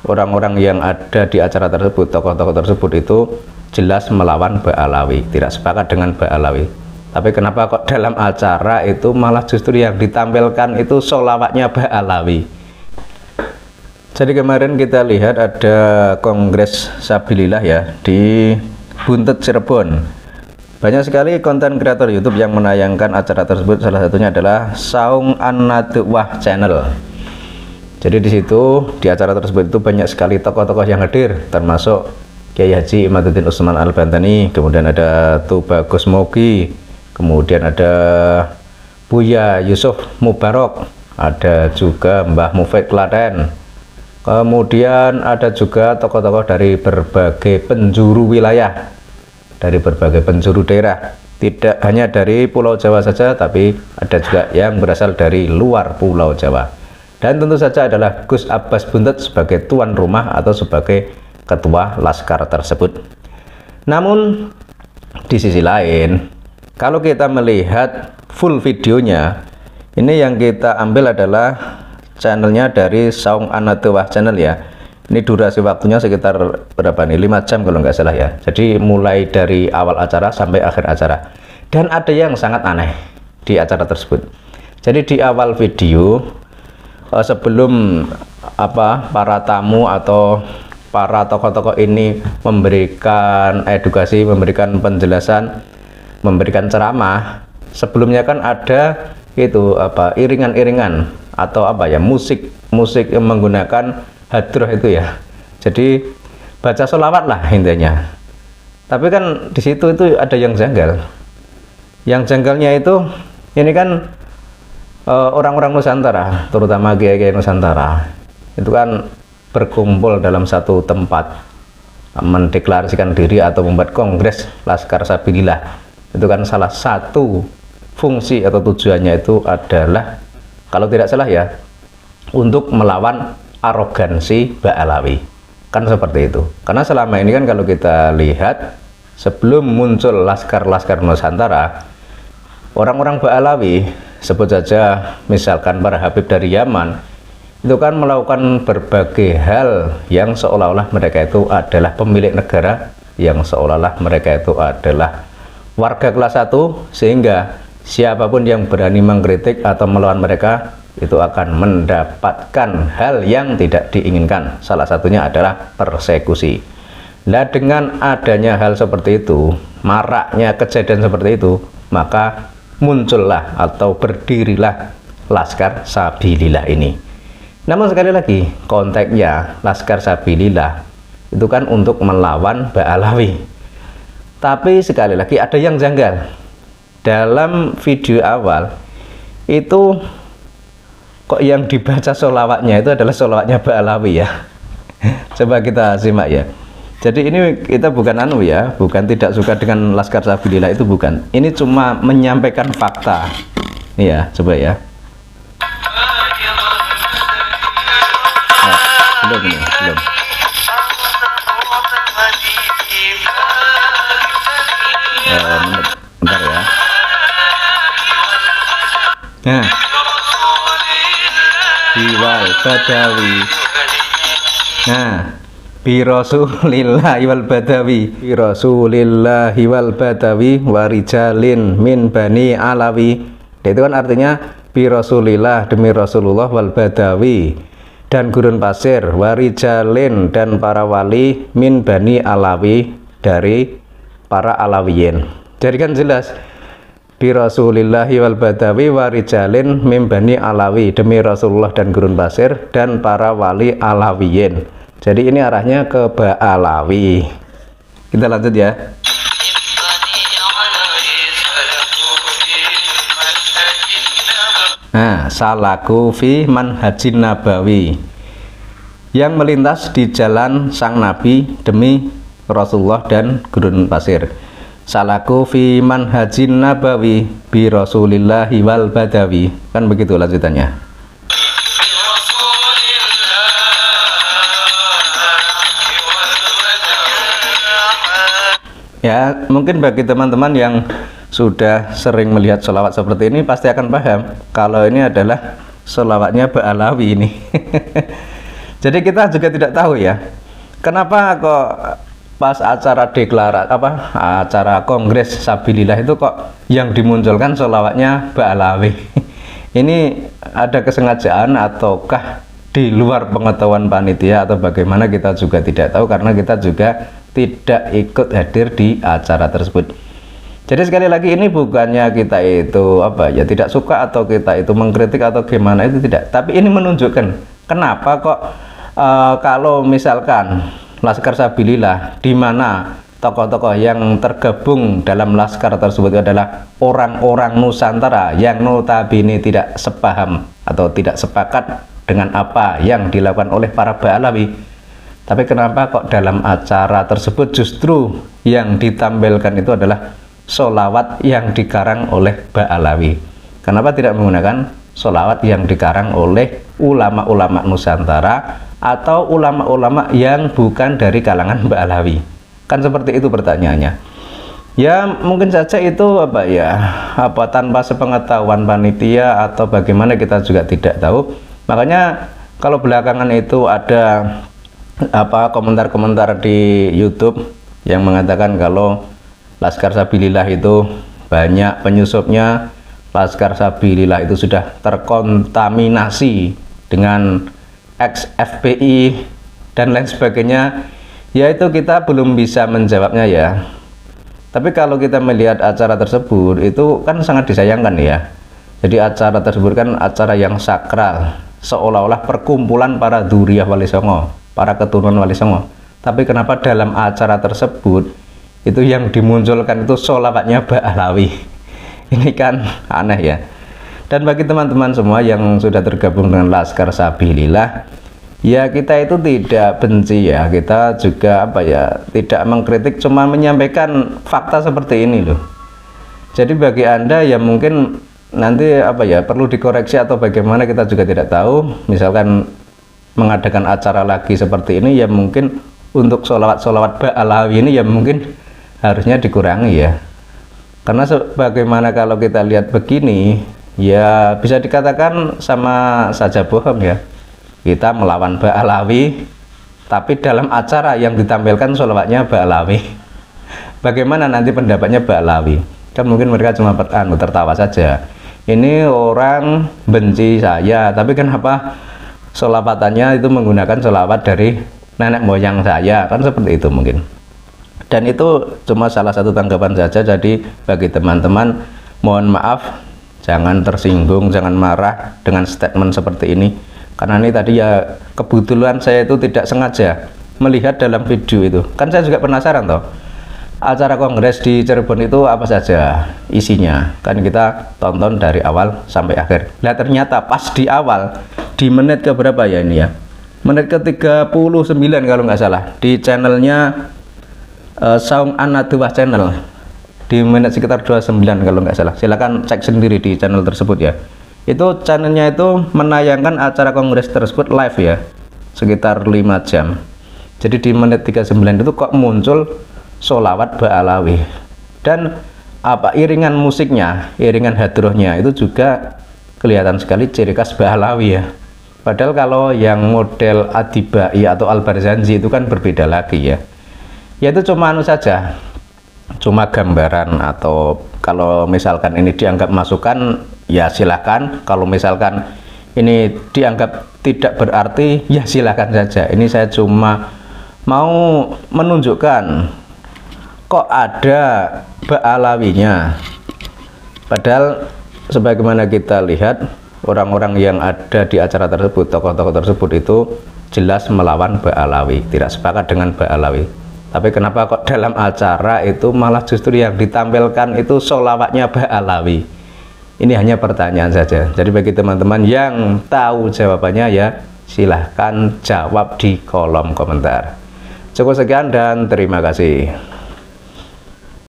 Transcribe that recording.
orang-orang yang ada di acara tersebut, tokoh-tokoh tersebut itu jelas melawan Ba'alawi, tidak sepakat dengan Ba'alawi. Tapi kenapa kok dalam acara itu malah justru yang ditampilkan itu sholawatnya Ba'alawi? Jadi kemarin kita lihat ada kongres Sabilillah ya di Buntet Cirebon. Banyak sekali konten kreator YouTube yang menayangkan acara tersebut. Salah satunya adalah Saung An-Nadwah Channel. Jadi di situ di acara tersebut itu banyak sekali tokoh-tokoh yang hadir, termasuk Kiai Haji Imaduddin Usman Al-Bantani, kemudian ada Tubagus Mogi, kemudian ada Buya Yusuf Mubarok, ada juga Mbah Mufid Klaten, kemudian ada juga tokoh-tokoh dari berbagai penjuru wilayah, dari berbagai penjuru daerah, tidak hanya dari Pulau Jawa saja, tapi ada juga yang berasal dari luar Pulau Jawa. Dan tentu saja adalah Gus Abbas Buntet sebagai tuan rumah atau sebagai ketua laskar tersebut. Namun di sisi lain, kalau kita melihat full videonya, ini yang kita ambil adalah channelnya dari Saung An-Nadwah Channel ya. Ini durasi waktunya sekitar berapa nih? 5 jam kalau nggak salah ya. Jadi mulai dari awal acara sampai akhir acara. Dan ada yang sangat aneh di acara tersebut. Jadi di awal video, sebelum para tamu atau para tokoh-tokoh ini memberikan edukasi, memberikan penjelasan, memberikan ceramah, sebelumnya kan ada itu iringan-iringan atau musik yang menggunakan hadroh itu ya. Jadi baca sholawat lah intinya. Tapi kan di situ itu ada yang janggal. Yang janggalnya itu ini kan orang-orang Nusantara, terutama kiai-kiai Nusantara, itu kan berkumpul dalam satu tempat, mendeklarasikan diri atau membuat kongres Laskar Sabilillah. Itu kan salah satu fungsi atau tujuannya itu adalah, kalau tidak salah ya, untuk melawan arogansi Ba'alawi. Kan seperti itu. Karena selama ini kan kalau kita lihat, sebelum muncul laskar-laskar Nusantara, orang-orang Ba'alawi, sebut saja misalkan para Habib dari Yaman, itu kan melakukan berbagai hal yang seolah-olah mereka itu adalah pemilik negara, yang seolah-olah mereka itu adalah warga kelas 1, sehingga siapapun yang berani mengkritik atau melawan mereka itu akan mendapatkan hal yang tidak diinginkan. Salah satunya adalah persekusi. Nah, dengan adanya hal seperti itu, maraknya kejadian seperti itu, maka muncullah atau berdirilah Laskar Sabilillah ini. Namun sekali lagi, konteksnya Laskar Sabilillah itu kan untuk melawan Ba'alawi. Tapi sekali lagi ada yang janggal. Dalam video awal itu kok yang dibaca sholawatnya itu adalah sholawatnya Ba'alawi ya. Coba kita simak ya. Jadi ini kita bukan bukan tidak suka dengan Laskar Sabilillah, itu bukan. Ini cuma menyampaikan fakta. Ini ya, coba ya. Belum. Bentar ya. Nah, Hiwal Badawi. Nah, bi Rasulillahi wal Badawi, bi Rasulillahi wal Badawi warijalin min bani Alawi. Itu kan artinya bi Rasulillah, demi Rasulullah, wal Badawi, dan gurun pasir, warijalin, dan para wali, min bani Alawi, dari para Alawiyin. Jadi kan jelas bi Rasulillahi wal Badawi warijalin min bani Alawi, demi Rasulullah dan gurun pasir dan para wali Alawiyin. Jadi ini arahnya ke Ba'alawi. Kita lanjut ya. Nah, salaku fi manhajin nabawi, yang melintas di jalan sang Nabi demi Rasulullah dan gurun pasir. Salaku fi manhajin nabawi bi Rasulillahi wal Badawi. Kan begitu lanjutannya. Ya, mungkin bagi teman-teman yang sudah sering melihat sholawat seperti ini pasti akan paham kalau ini adalah sholawatnya Ba'alawi ini. Jadi kita juga tidak tahu ya, kenapa kok pas acara acara Kongres Sabilillah itu kok yang dimunculkan sholawatnya Ba'alawi. Ini ada kesengajaan ataukah di luar pengetahuan panitia atau bagaimana, kita juga tidak tahu karena kita juga tidak ikut hadir di acara tersebut. Jadi sekali lagi ini bukannya kita itu tidak suka atau kita itu mengkritik atau gimana, itu tidak, tapi ini menunjukkan kenapa kok kalau misalkan Laskar Sabilillah, di mana tokoh-tokoh yang tergabung dalam laskar tersebut adalah orang-orang Nusantara yang notabene tidak sepaham atau tidak sepakat dengan apa yang dilakukan oleh para Ba'alawi, tapi kenapa kok dalam acara tersebut justru yang ditampilkan itu adalah sholawat yang dikarang oleh Ba'alawi? Kenapa tidak menggunakan sholawat yang dikarang oleh ulama-ulama Nusantara atau ulama-ulama yang bukan dari kalangan Ba'alawi? Kan seperti itu pertanyaannya. Ya mungkin saja itu tanpa sepengetahuan panitia atau bagaimana, kita juga tidak tahu. Makanya kalau belakangan itu ada komentar-komentar di YouTube yang mengatakan kalau Laskar Sabilillah itu banyak penyusupnya, Laskar Sabilillah itu sudah terkontaminasi dengan ex-FPI dan lain sebagainya. Ya itu kita belum bisa menjawabnya ya. Tapi kalau kita melihat acara tersebut itu kan sangat disayangkan ya. Jadi acara tersebut kan acara yang sakral, seolah-olah perkumpulan para Dzurriyyah Wali Songo, para keturunan Wali Songo. Tapi kenapa dalam acara tersebut itu yang dimunculkan itu sholawatnya Ba'alawi? Ini kan aneh ya. Dan bagi teman-teman semua yang sudah tergabung dengan Laskar Sabilillah, ya kita itu tidak benci ya, kita juga tidak mengkritik, cuma menyampaikan fakta seperti ini loh. Jadi bagi Anda yang mungkin nanti perlu dikoreksi atau bagaimana, kita juga tidak tahu. Misalkan mengadakan acara lagi seperti ini, ya mungkin untuk sholawat Ba'alawi ini ya mungkin harusnya dikurangi ya. Karena sebagaimana kalau kita lihat begini, ya bisa dikatakan sama saja bohong ya. Kita melawan Ba'alawi, tapi dalam acara yang ditampilkan sholawatnya Ba'alawi. Bagaimana nanti pendapatnya Ba'alawi? Kan mungkin mereka cuma tertawa saja. Ini orang benci saya, tapi kenapa sholawatannya itu menggunakan sholawat dari nenek moyang saya? Kan seperti itu mungkin. Dan itu cuma salah satu tanggapan saja. Jadi bagi teman-teman, mohon maaf, jangan tersinggung, jangan marah dengan statement seperti ini. Karena ini tadi ya kebetulan saya itu tidak sengaja melihat dalam video itu. Kan saya juga penasaran toh, acara kongres di Cirebon itu apa saja isinya. Kan kita tonton dari awal sampai akhir. Nah ternyata pas di awal, di menit ke berapa ya ini ya, menit ke 39 kalau nggak salah, di channelnya Saung An-Nadwa channel, di menit sekitar 29 kalau nggak salah. Silahkan cek sendiri di channel tersebut ya. Itu channelnya itu menayangkan acara kongres tersebut live ya, sekitar 5 jam. Jadi di menit 39 itu kok muncul sholawat Ba'alawi, dan iringan musiknya, iringan hadrohnya itu juga kelihatan sekali ciri khas Ba'alawi ya. Padahal kalau yang model Adibai atau Al-Barzanji itu kan berbeda lagi ya. Ya itu cuma saja, cuma gambaran, atau kalau misalkan ini dianggap masukan ya silakan. Kalau misalkan ini dianggap tidak berarti ya silakan saja. Ini saya cuma mau menunjukkan kok ada Ba'alawinya. Padahal sebagaimana kita lihat, orang-orang yang ada di acara tersebut, tokoh-tokoh tersebut itu jelas melawan Ba'alawi, tidak sepakat dengan Ba'alawi. Tapi kenapa kok dalam acara itu malah justru yang ditampilkan itu sholawatnya Ba'alawi? Ini hanya pertanyaan saja. Jadi bagi teman-teman yang tahu jawabannya ya silahkan jawab di kolom komentar. Cukup sekian dan terima kasih.